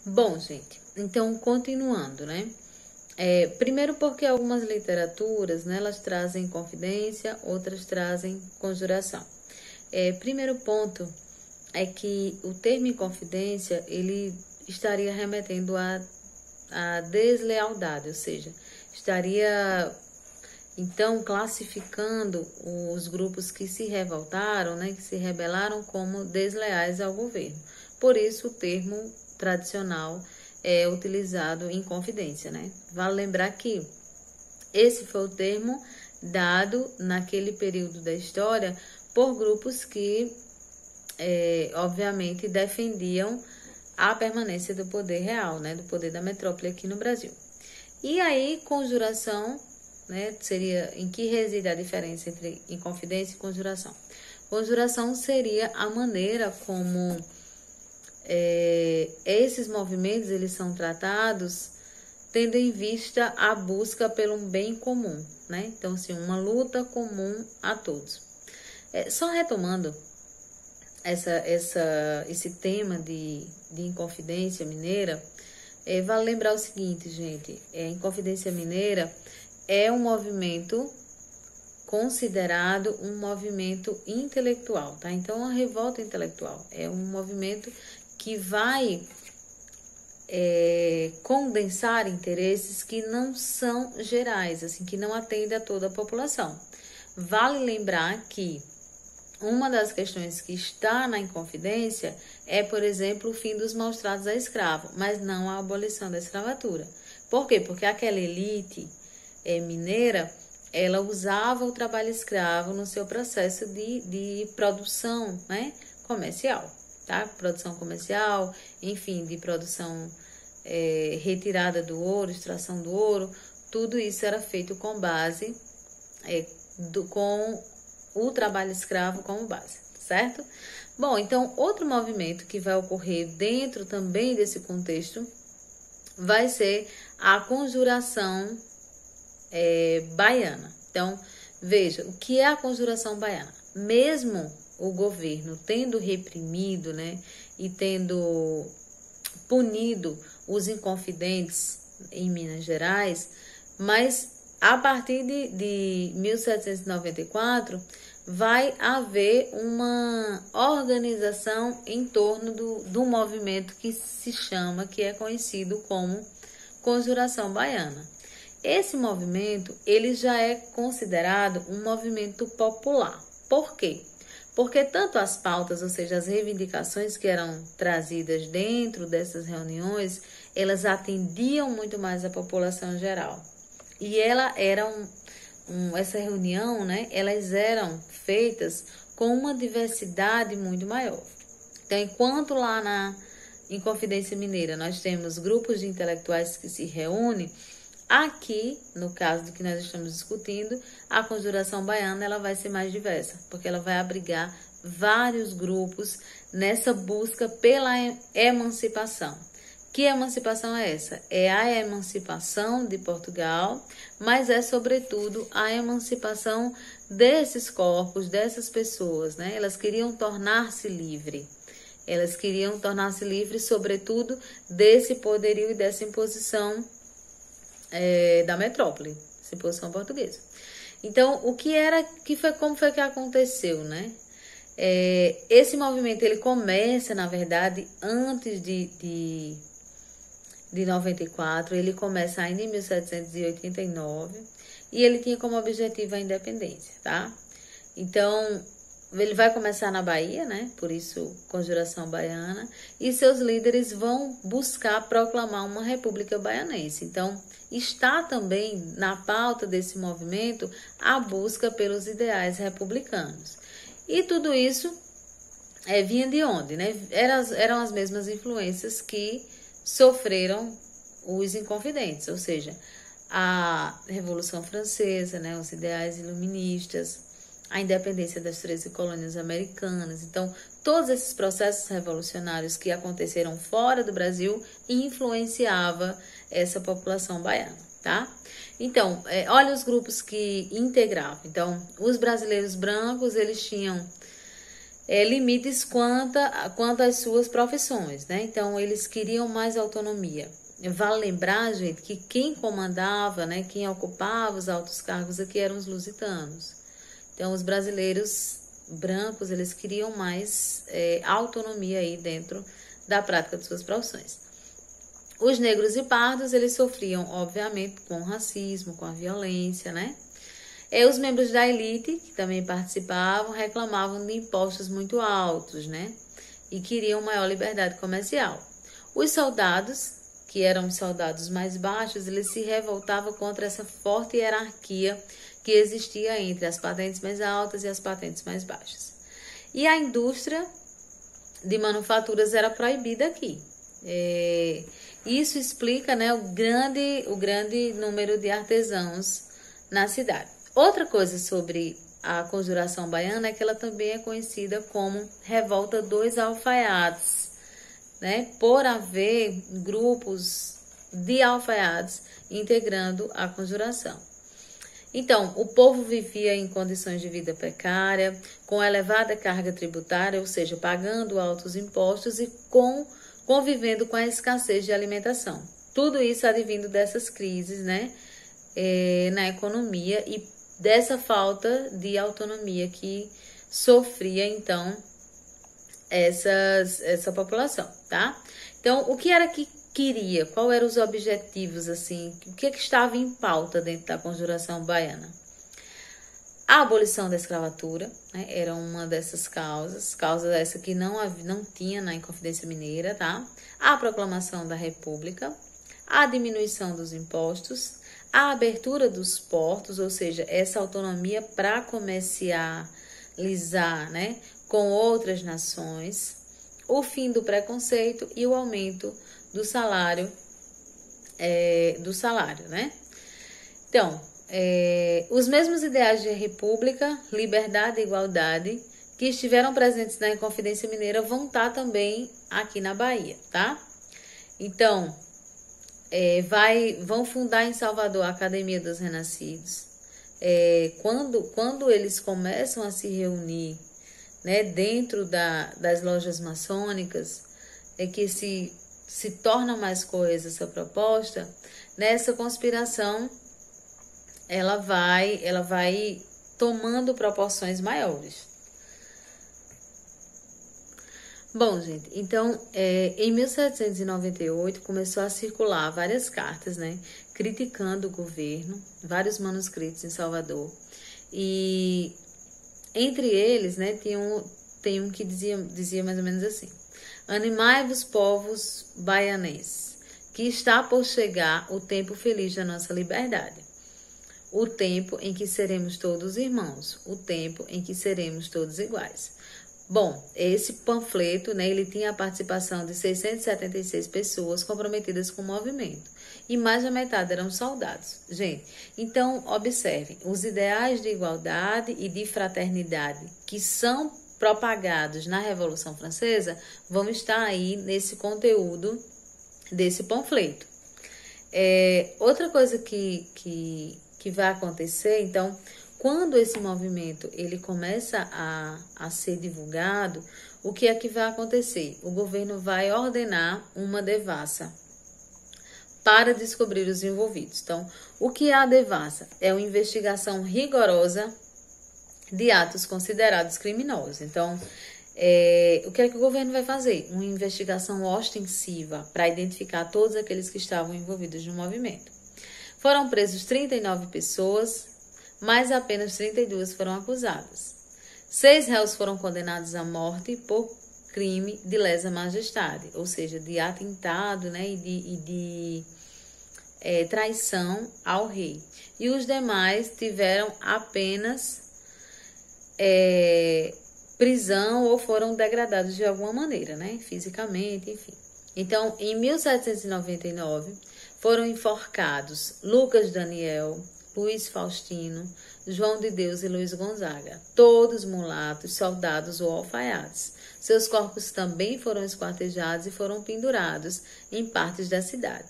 Bom, gente, então continuando, né? Primeiro porque algumas literaturas, né, elas trazem confidência, outras trazem conjuração. Primeiro ponto é que o termo inconfidência, ele estaria remetendo à deslealdade, ou seja, estaria então classificando os grupos que se revoltaram, né, que se rebelaram como desleais ao governo. Por isso o termo tradicional é utilizado em confidência, né? Vale lembrar que esse foi o termo dado naquele período da história por grupos que, obviamente, defendiam a permanência do poder real, né, do poder da metrópole aqui no Brasil. E aí, conjuração, né, seria em que reside a diferença entre inconfidência e conjuração? Conjuração seria a maneira como esses movimentos eles são tratados tendo em vista a busca pelo bem comum, né? Então, assim, uma luta comum a todos. Só retomando esse tema de Inconfidência Mineira, vale lembrar o seguinte, gente, Inconfidência Mineira é um movimento considerado um movimento intelectual, tá? Então, a revolta intelectual é um movimento que vai condensar interesses que não são gerais, assim, que não atendem a toda a população. Vale lembrar que uma das questões que está na Inconfidência é, por exemplo, o fim dos maus tratos a escravo, mas não a abolição da escravatura. Por quê? Porque aquela elite mineira, ela usava o trabalho escravo no seu processo de produção, né, comercial, tá? Produção comercial, enfim, de produção retirada do ouro, extração do ouro, tudo isso era feito com base, com o trabalho escravo como base, certo? Bom, então, outro movimento que vai ocorrer dentro também desse contexto vai ser a conjuração baiana. Então, veja, o que é a conjuração baiana? Mesmo o governo tendo reprimido, né, e tendo punido os inconfidentes em Minas Gerais, mas a partir de 1794 vai haver uma organização em torno do movimento que é conhecido como Conjuração Baiana. Esse movimento, ele já é considerado um movimento popular. Por quê? Porque tanto as pautas, ou seja, as reivindicações que eram trazidas dentro dessas reuniões, elas atendiam muito mais a população geral. E essa reunião, né, elas eram feitas com uma diversidade muito maior. Então, enquanto lá na Inconfidência Mineira nós temos grupos de intelectuais que se reúnem, aqui, no caso do que nós estamos discutindo, a Conjuração Baiana ela vai ser mais diversa, porque ela vai abrigar vários grupos nessa busca pela emancipação. Que emancipação é essa? É a emancipação de Portugal, mas é sobretudo a emancipação desses corpos, dessas pessoas, né? Elas queriam tornar-se livres. Elas queriam tornar-se livres, sobretudo, desse poderio e dessa imposição da metrópole, essa imposição portuguesa. Então, como foi que aconteceu, né? Esse movimento, ele começa, na verdade, antes de 94, ele começa ainda em 1789, e ele tinha como objetivo a independência, tá? Então, ele vai começar na Bahia, né? Por isso, Conjuração Baiana, e seus líderes vão buscar proclamar uma república baianense. Então, está também na pauta desse movimento a busca pelos ideais republicanos. E tudo isso vinha de onde, né? Eram as mesmas influências que sofreram os inconfidentes, ou seja, a Revolução Francesa, né? Os ideais iluministas, a independência das 13 colônias americanas. Então, todos esses processos revolucionários que aconteceram fora do Brasil influenciava essa população baiana, tá? Então, olha os grupos que integravam. Então, os brasileiros brancos, eles tinham limites quanto às suas profissões, né? Então, eles queriam mais autonomia. Vale lembrar, gente, que quem comandava, né, quem ocupava os altos cargos aqui eram os lusitanos. Então, os brasileiros brancos, eles queriam mais autonomia aí dentro da prática de suas profissões. Os negros e pardos, eles sofriam, obviamente, com o racismo, com a violência, né? Os membros da elite, que também participavam, reclamavam de impostos muito altos, né? E queriam maior liberdade comercial. Os soldados, que eram os soldados mais baixos, eles se revoltavam contra essa forte hierarquia que existia entre as patentes mais altas e as patentes mais baixas. E a indústria de manufaturas era proibida aqui. Isso explica, né, o grande número de artesãos na cidade. Outra coisa sobre a Conjuração Baiana é que ela também é conhecida como Revolta dos Alfaiates, né, por haver grupos de alfaiates integrando a conjuração. Então, o povo vivia em condições de vida precária, com elevada carga tributária, ou seja, pagando altos impostos e convivendo com a escassez de alimentação. Tudo isso advindo dessas crises, né, na economia e dessa falta de autonomia que sofria, então, essa população, tá? Então, o que era que queria? Qual eram os objetivos, assim? O que estava em pauta dentro da Conjuração Baiana? A abolição da escravatura, né, era uma dessas causa essa que não tinha na Inconfidência Mineira, tá? A proclamação da República, a diminuição dos impostos, a abertura dos portos, ou seja, essa autonomia para comercializar, né, com outras nações, o fim do preconceito e o aumento do salário, né? Então, os mesmos ideais de república, liberdade e igualdade que estiveram presentes na Inconfidência Mineira vão estar também aqui na Bahia, tá? Então, vão fundar em Salvador a Academia dos Renascidos. Quando eles começam a se reunir, né, dentro das lojas maçônicas, que se torna mais coesa essa proposta, nessa conspiração ela vai tomando proporções maiores. Bom, gente, então, em 1798 começou a circular várias cartas, né, criticando o governo, vários manuscritos em Salvador, e entre eles, né, tem um que dizia mais ou menos assim: animai-vos, povos baianenses, que está por chegar o tempo feliz da nossa liberdade, o tempo em que seremos todos irmãos, o tempo em que seremos todos iguais. Bom, esse panfleto, né, ele tinha a participação de 676 pessoas comprometidas com o movimento, e mais da metade eram soldados. Gente, então observem, os ideais de igualdade e de fraternidade que são propagados na Revolução Francesa vão estar aí nesse conteúdo desse panfleto. Outra coisa que vai acontecer, então, quando esse movimento ele começa a ser divulgado, o que é que vai acontecer? O governo vai ordenar uma devassa para descobrir os envolvidos. Então, o que é a devassa? É uma investigação rigorosa de atos considerados criminosos. Então, o que é que o governo vai fazer? Uma investigação ostensiva para identificar todos aqueles que estavam envolvidos no movimento. Foram presos 39 pessoas, mas apenas 32 foram acusadas. 6 réus foram condenados à morte por crime de lesa majestade, ou seja, de atentado, né, e de traição ao rei. E os demais tiveram apenas prisão ou foram degradados de alguma maneira, né, fisicamente, enfim. Então, em 1799, foram enforcados Lucas Daniel, Luiz Faustino, João de Deus e Luiz Gonzaga, todos mulatos, soldados ou alfaiates. Seus corpos também foram esquartejados e foram pendurados em partes da cidade.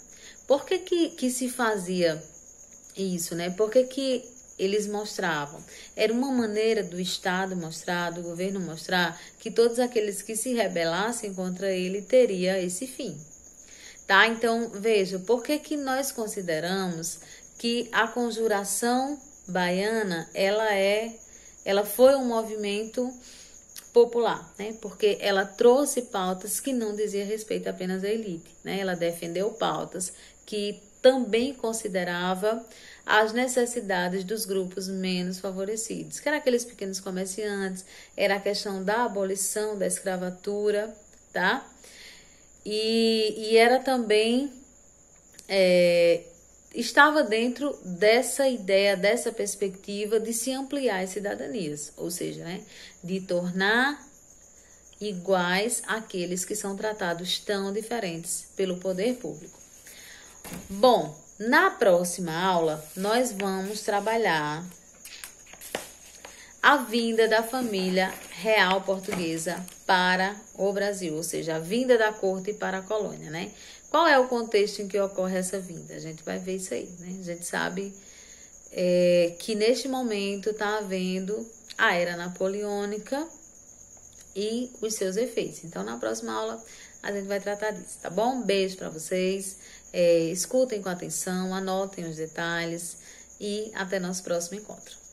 Por que se fazia isso, né? Por que eles mostravam? Era uma maneira do Estado mostrar, do governo mostrar, que todos aqueles que se rebelassem contra ele teria esse fim. Tá? Então, veja, por que nós consideramos que a conjuração baiana, ela foi um movimento popular, né? Porque ela trouxe pautas que não diziam respeito apenas à elite, né? Ela defendeu pautas que também considerava as necessidades dos grupos menos favorecidos, que eram aqueles pequenos comerciantes, era a questão da abolição da escravatura, tá? E era também, estava dentro dessa ideia, dessa perspectiva de se ampliar as cidadanias, ou seja, né, de tornar iguais aqueles que são tratados tão diferentes pelo poder público. Bom, na próxima aula, nós vamos trabalhar a vinda da família real portuguesa para o Brasil, ou seja, a vinda da corte para a colônia, né? Qual é o contexto em que ocorre essa vinda? A gente vai ver isso aí, né? A gente sabe que neste momento está havendo a era napoleônica e os seus efeitos. Então, na próxima aula, a gente vai tratar disso, tá bom? Beijo para vocês. Escutem com atenção, anotem os detalhes e até nosso próximo encontro.